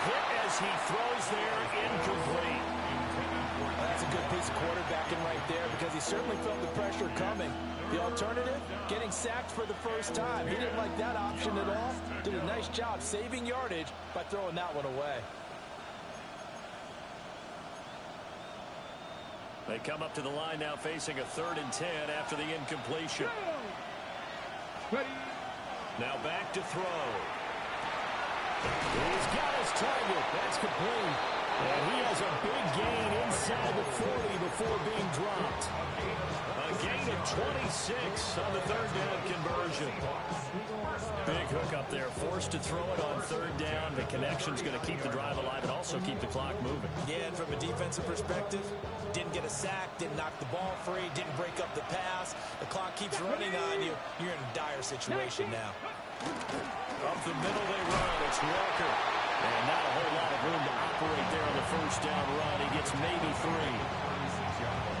[SPEAKER 3] Hit as he throws there, incomplete.
[SPEAKER 5] That's a good piece of quarterbacking right there because he certainly felt the pressure coming. The alternative, getting sacked for the first time. He didn't like that option at all. Did a nice job saving yardage by throwing that one away.
[SPEAKER 3] They come up to the line now facing a 3rd and 10 after the incompletion. Now back to throw. He's got his target. That's complete. And he has a big gain inside the 40 before being dropped. A gain of 26 on the 3rd down conversion. Big hook up there. Forced to throw it on 3rd down. The connection's going to keep the drive alive and also keep the clock moving.
[SPEAKER 5] Yeah, and from a defensive perspective, didn't get a sack, didn't knock the ball free, didn't break up the pass. The clock keeps running on you. You're in a dire situation now.
[SPEAKER 3] Up the middle they run. It's Walker. And not a whole lot of room to operate there on the first down run. He gets maybe 3.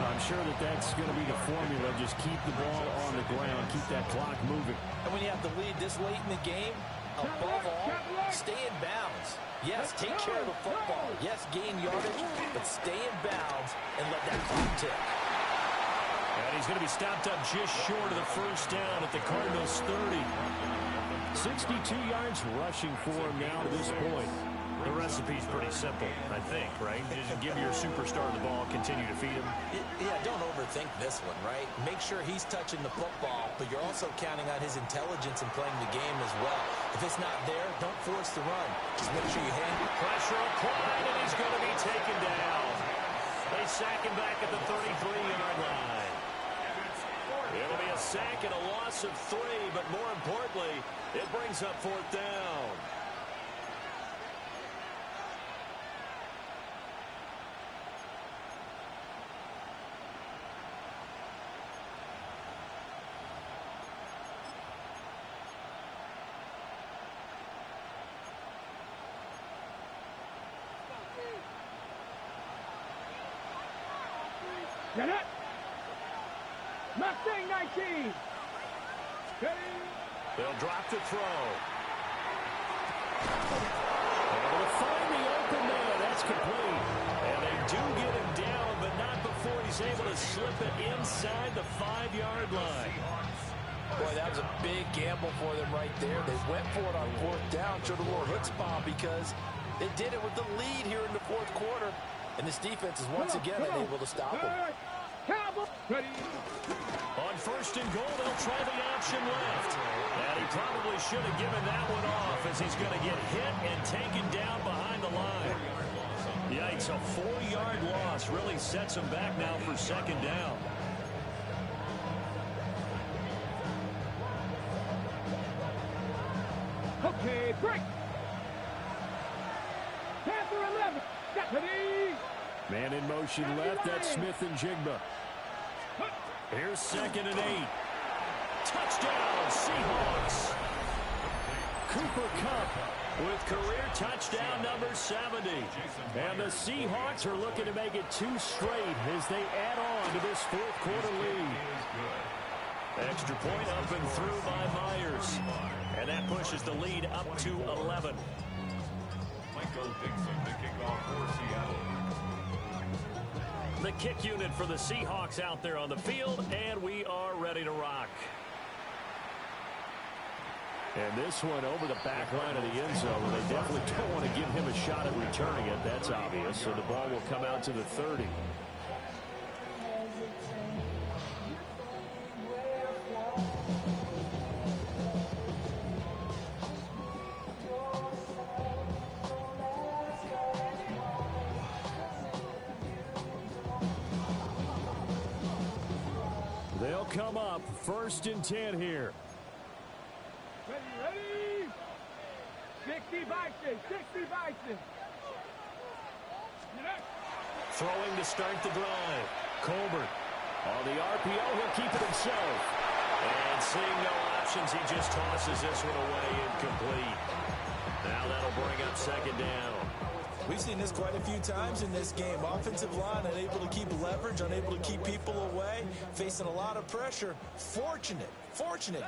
[SPEAKER 3] I'm sure that that's going to be the formula. Just keep the ball on the ground. Keep that clock moving.
[SPEAKER 5] And when you have the lead this late in the game, above all, stay in bounds. Yes, take care of the football. Yes, gain yardage, but stay in bounds and let that clock tick.
[SPEAKER 3] And And he's going to be stopped up just short of the first down at the Cardinals' 30. 62 yards rushing for him now to this point. The recipe's pretty simple, I think, right? Just give your superstar the ball, continue to feed him.
[SPEAKER 5] Yeah, don't overthink this one, right? Make sure he's touching the football, but you're also counting on his intelligence in playing the game as well. If it's not there, don't force the run. Just make sure you handle it.
[SPEAKER 3] Pressure applied, and he's going to be taken down. They sack him back at the 33-yard line. It'll be a sack and a loss of 3, but more importantly, it brings up fourth down.
[SPEAKER 7] Get it! Mustang 19!
[SPEAKER 3] They'll drop the throw. Able to find the open man. That's complete. And they do get him down, but not before he's able to slip it inside the 5-yard line.
[SPEAKER 5] Boy, that was a big gamble for them right there. They went for it on fourth down, showed a little chutzpah because they did it with the lead here in the fourth quarter. And this defense is once again unable to stop them.
[SPEAKER 3] On first and goal, they'll try the option left. And he probably should have given that one off as he's going to get hit and taken down behind the line. Yikes, a 4-yard loss really sets him back now for second down.
[SPEAKER 7] Okay, break. Panther 11. Deputy.
[SPEAKER 3] Man in motion left. That's Smith and Jigba. Here's 2nd and 8. Touchdown, Seahawks. Cooper Kupp with career touchdown number 70. And the Seahawks are looking to make it 2 straight as they add on to this fourth quarter lead. Extra point up and through by Myers. And that pushes the lead up to 11.
[SPEAKER 6] Michael Dixon to kick off for Seattle.
[SPEAKER 3] The kick unit for the Seahawks out there on the field, and we are ready to rock. And this one over the back line of the end zone. They definitely don't want to give him a shot at returning it. That's obvious. So the ball will come out to the 30. They'll come up 1st and 10 here.
[SPEAKER 7] Ready? 60 Bison. 60 Bison.
[SPEAKER 3] Throwing to start the drive. Colbert on the RPO. He'll keep it himself. And seeing no options, he just tosses this one away incomplete. Now that'll bring up 2nd down.
[SPEAKER 5] We've seen this quite a few times in this game. Offensive line unable to keep leverage, unable to keep people away, facing a lot of pressure. Fortunate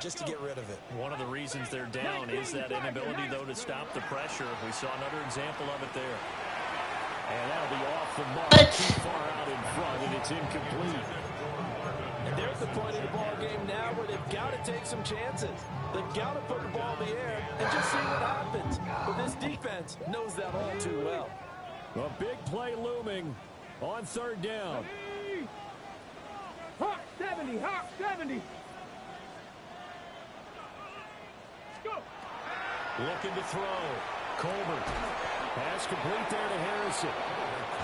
[SPEAKER 5] just to get rid of it.
[SPEAKER 3] One of the reasons they're down is that inability, though, to stop the pressure. We saw another example of it there. And that'll be off the mark, too far out in front, and it's incomplete.
[SPEAKER 5] And they're at the point of the ball game now where they've got to take some chances. They've got to put the ball in the air and just see what happens. But this defense knows that all too well.
[SPEAKER 3] A big play looming on 3rd down.
[SPEAKER 7] Hawk 70. Hawk 70. Go.
[SPEAKER 3] Looking to throw. Colbert. Pass complete there to Harrison.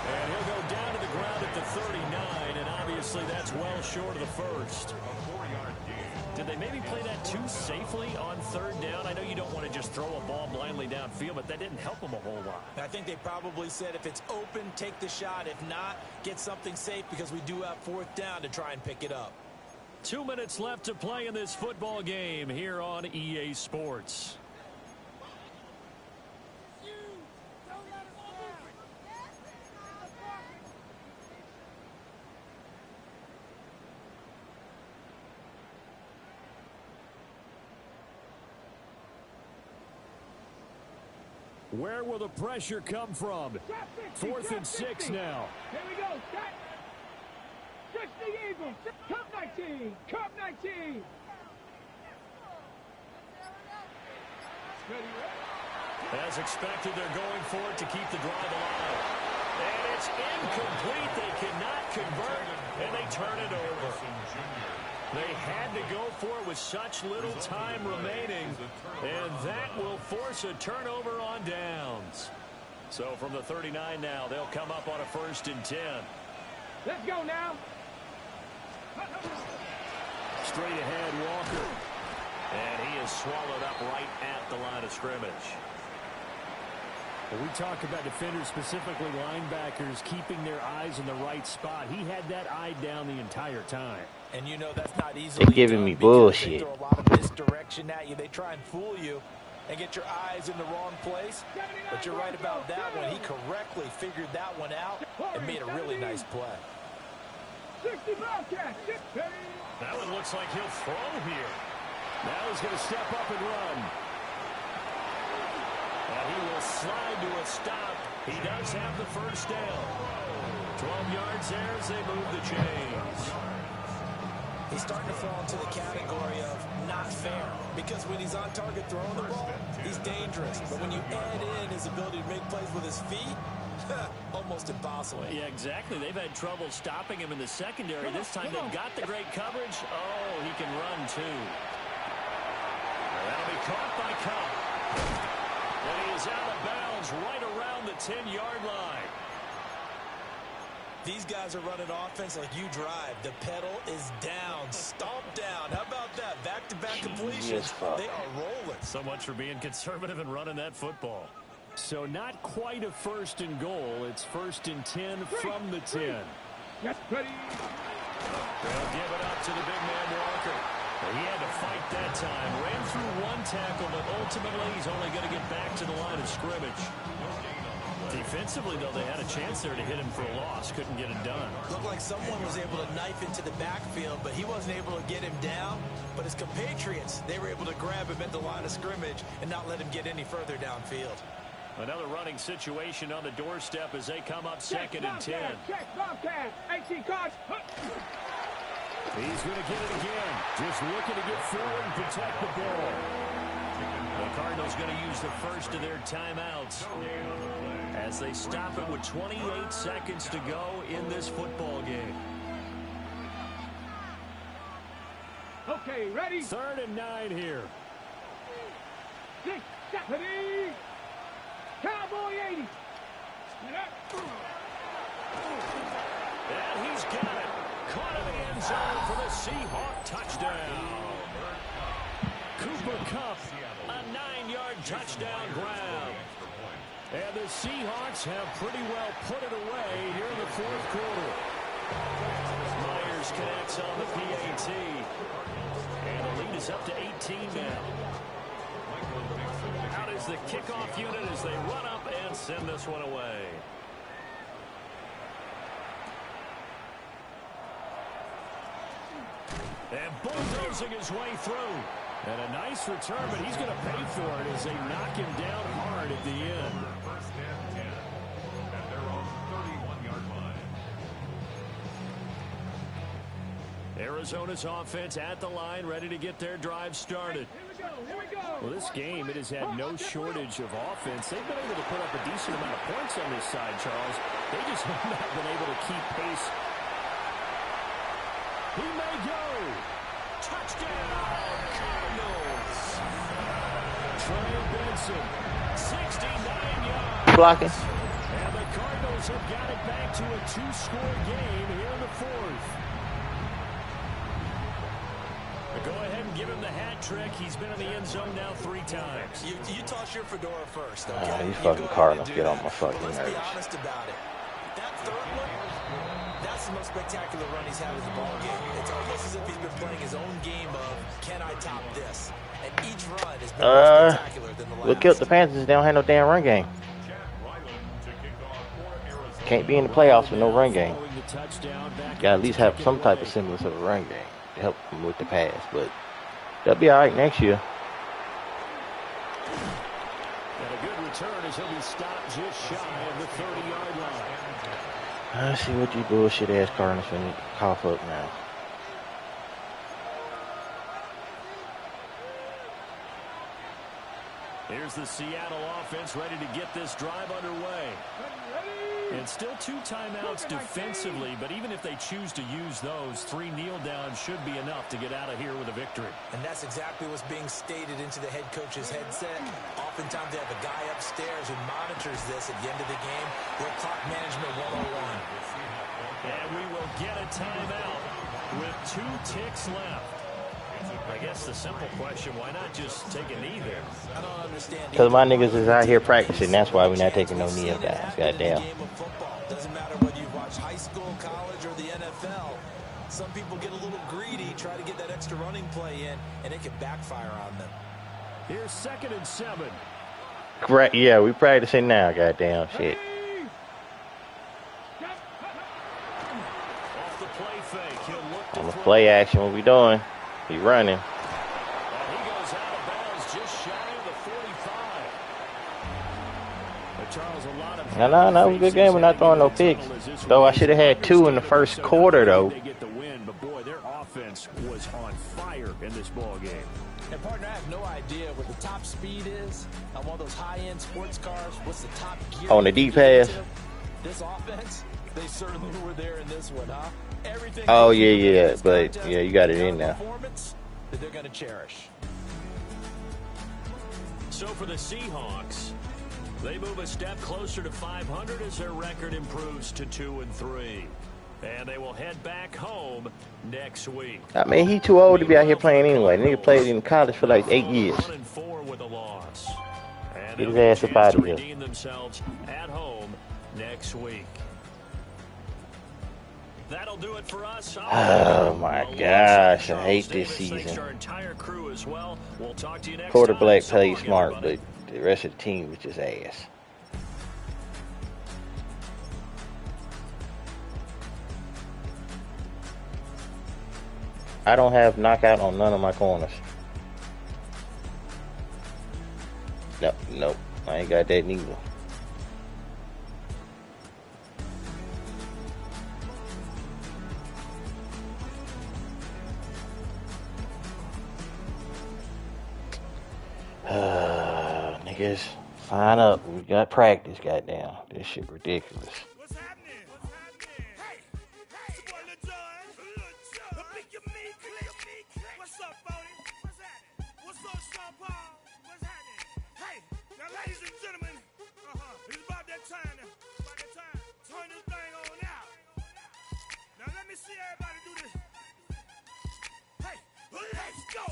[SPEAKER 3] And he'll go down to the ground at the 39, and obviously that's well short of the first. Did they maybe play that too safely on 3rd down? I know you don't want to just throw a ball blindly downfield, but that didn't help them a whole lot.
[SPEAKER 5] I think they probably said if it's open, take the shot. If not, get something safe because we do have 4th down to try and pick it up.
[SPEAKER 3] 2 minutes left to play in this football game here on EA Sports. Where will the pressure come from? 4th and 6 now.
[SPEAKER 7] Here we go. Set. 60 Eagles. Cup 19. Cup 19.
[SPEAKER 3] As expected, they're going for it to keep the drive alive. And it's incomplete. They cannot convert, and they turn it over. They had to go for it with such little time remaining, and that will force a turnover on downs. So from the 39 now, they'll come up on a 1st and 10.
[SPEAKER 7] Let's go now.
[SPEAKER 3] Straight ahead, Walker. And he is swallowed up right at the line of scrimmage.
[SPEAKER 10] When we talk about defenders, specifically linebackers, keeping their eyes in the right spot, he had that eye down the entire time.
[SPEAKER 5] And you know that's not easy.
[SPEAKER 1] They're giving me bullshit.
[SPEAKER 5] They throw a lot of misdirection at you. They try and fool you and get your eyes in the wrong place. But you're right about that one. He correctly figured that one out and made a really nice play.
[SPEAKER 7] 60 Bobcats.
[SPEAKER 3] That one looks like he'll throw here. Now he's going to step up and run. And he will slide to a stop. He does have the first down. 12 yards there as they move the chains.
[SPEAKER 5] He's starting to fall into the category of not fair. Because when he's on target throwing the ball, he's dangerous. But when you add in his ability to make plays with his feet, almost impossible.
[SPEAKER 3] Yeah, exactly. They've had trouble stopping him in the secondary. This time they've got the great coverage. Oh, he can run too. That'll be caught by Cup. And he is out of bounds right around the 10-yard line.
[SPEAKER 5] These guys are running offense like you drive. The pedal is down, stomped down. How about that? Back-to-back completions. They are rolling.
[SPEAKER 3] So much for being conservative and running that football.
[SPEAKER 10] So not quite a 1st and goal. It's 1st and 10 from the 10.
[SPEAKER 7] Yes, ready.
[SPEAKER 3] They'll give it up to the big man, Walker. He had to fight that time. Ran through one tackle, but ultimately he's only going to get back to the line of scrimmage. Defensively, though, they had a chance there to hit him for a loss. Couldn't get it done.
[SPEAKER 5] Looked like someone was able to knife into the backfield, but he wasn't able to get him down. But his compatriots, they were able to grab him at the line of scrimmage and not let him get any further downfield.
[SPEAKER 3] Another running situation on the doorstep as they come up 2nd and 10.
[SPEAKER 7] Check Bobcat. 18 cards.
[SPEAKER 10] He's going to get it again. Just looking to get forward and protect the ball.
[SPEAKER 3] The Cardinals going to use the first of their timeouts as they stop it with 28 seconds to go in this football game.
[SPEAKER 7] Okay, ready?
[SPEAKER 10] 3rd and 9 here.
[SPEAKER 7] 6, 7, Cowboy 80.
[SPEAKER 3] And he's got it. Caught in the end zone for the Seahawk touchdown.
[SPEAKER 10] Cooper Kupp,
[SPEAKER 3] a 9-yard touchdown grab.
[SPEAKER 10] and the Seahawks have pretty well put it away here in the 4th quarter.
[SPEAKER 3] Myers connects on the PAT. And the lead is up to 18 now. Out is the kickoff unit as they run up and send this one away. And bulldozing his way through.
[SPEAKER 10] And a nice return, but he's going to pay for it as they knock him down hard at the end.
[SPEAKER 6] 1st and 10 at their own 31-yard line.
[SPEAKER 3] Arizona's offense at the line, ready to get their drive started.
[SPEAKER 7] Here we go.
[SPEAKER 10] Well, this game, it has had no shortage of offense. They've been able to put up a decent amount of points on this side, Charles. They just have not been able to keep pace. He may go.
[SPEAKER 3] Touchdown, Cardinals.
[SPEAKER 10] Trey Benson,
[SPEAKER 3] 69 yards.
[SPEAKER 1] Blocking.
[SPEAKER 10] and the Cardinals have got it back to a 2-score game here in the 4th.
[SPEAKER 3] Go ahead and give him the hat trick. He's been in the end zone now 3 times.
[SPEAKER 5] You toss your fedora first, okay?
[SPEAKER 1] These
[SPEAKER 5] You
[SPEAKER 1] fucking
[SPEAKER 5] go ahead
[SPEAKER 1] Cardinals
[SPEAKER 5] and
[SPEAKER 1] get
[SPEAKER 5] do
[SPEAKER 1] on
[SPEAKER 5] that.
[SPEAKER 1] my fucking
[SPEAKER 5] Let's
[SPEAKER 1] nerves.
[SPEAKER 5] be honest about it. That 3rd one, that's the most spectacular run he's had in the ball game. It's almost as if he's been playing his own game of, can I top this? And each run has been more spectacular than the last.
[SPEAKER 1] Look up the Panthers. They don't have no damn run game. Can't be in the playoffs with no run game. Got to at least have some type of semblance of a run game to help them with the pass. But they'll be all right next year.
[SPEAKER 3] And a
[SPEAKER 10] good return as he'll be stopped just shy of the 30-yard line.
[SPEAKER 1] Let's see what these bullshit ass Cardinals finna cough up now.
[SPEAKER 3] Here's the Seattle offense ready to get this drive underway. And still 2 timeouts defensively, but even if they choose to use those, 3 kneel downs should be enough to get out of here with a victory.
[SPEAKER 5] And that's exactly what's being stated into the head coach's headset. Oftentimes they have a guy upstairs who monitors this at the end of the game. They're clock management 101.
[SPEAKER 3] And we will get a timeout with 2 ticks left. I guess the simple question, why not just take a knee there?
[SPEAKER 5] I don't understand.
[SPEAKER 1] Because my niggas is out here practicing. That's why we're not taking no knee guys. Goddamn.
[SPEAKER 5] Doesn't matter whether you watch high school, college, or the NFL. Some people get a little greedy, try to get that extra running play in, and it can backfire on them.
[SPEAKER 10] Here's 2nd and 7.
[SPEAKER 1] Correct. Yeah, we practicing now. Goddamn shit.
[SPEAKER 3] Off the play fake, he'll look
[SPEAKER 1] On the play action, what we doing? He running.
[SPEAKER 3] And he goes out of bounds just shy of the 45.
[SPEAKER 10] But Charles, a lot of
[SPEAKER 1] No, that was a good game. We're not throwing no picks. Though I should have had 2 in the first quarter, though.
[SPEAKER 10] They get the win, but boy, their offense was on fire in this ball game.
[SPEAKER 5] And partner, I have no idea what the top speed is on one of those high-end sports cars. What's the top gear?
[SPEAKER 1] On the deep pass.
[SPEAKER 5] This offense, they certainly were there in this one, huh? Everything.
[SPEAKER 1] Oh, yeah. But, yeah, you got it in now.
[SPEAKER 5] Performance that they're going to cherish.
[SPEAKER 3] So for the Seahawks, they move a step closer to 500 as their record improves to 2-3. And they will head back home next week.
[SPEAKER 1] I mean, he too old to be out here playing anyway. Nigga played in college for like 8 years.
[SPEAKER 3] 1-4 with a loss. And
[SPEAKER 1] Get his ass up out of here.
[SPEAKER 3] redeem themselves at home next week. That'll do it for us.
[SPEAKER 1] Oh my gosh, I hate this season. Quarterback plays smart, but the rest of the team was just ass. I don't have knockout on none of my corners. Nope, I ain't got that neither. Niggas, sign up. We got practice, goddamn. This shit ridiculous.
[SPEAKER 7] What's happening? Hey, it's your boy Lil Jon. What's up, Bodie? What's happening? What's up, Sean Paul? What's happening? Hey, now, ladies and gentlemen, it's about that time. Turn this thing on out. Now, let me see everybody do this. Hey, let's go.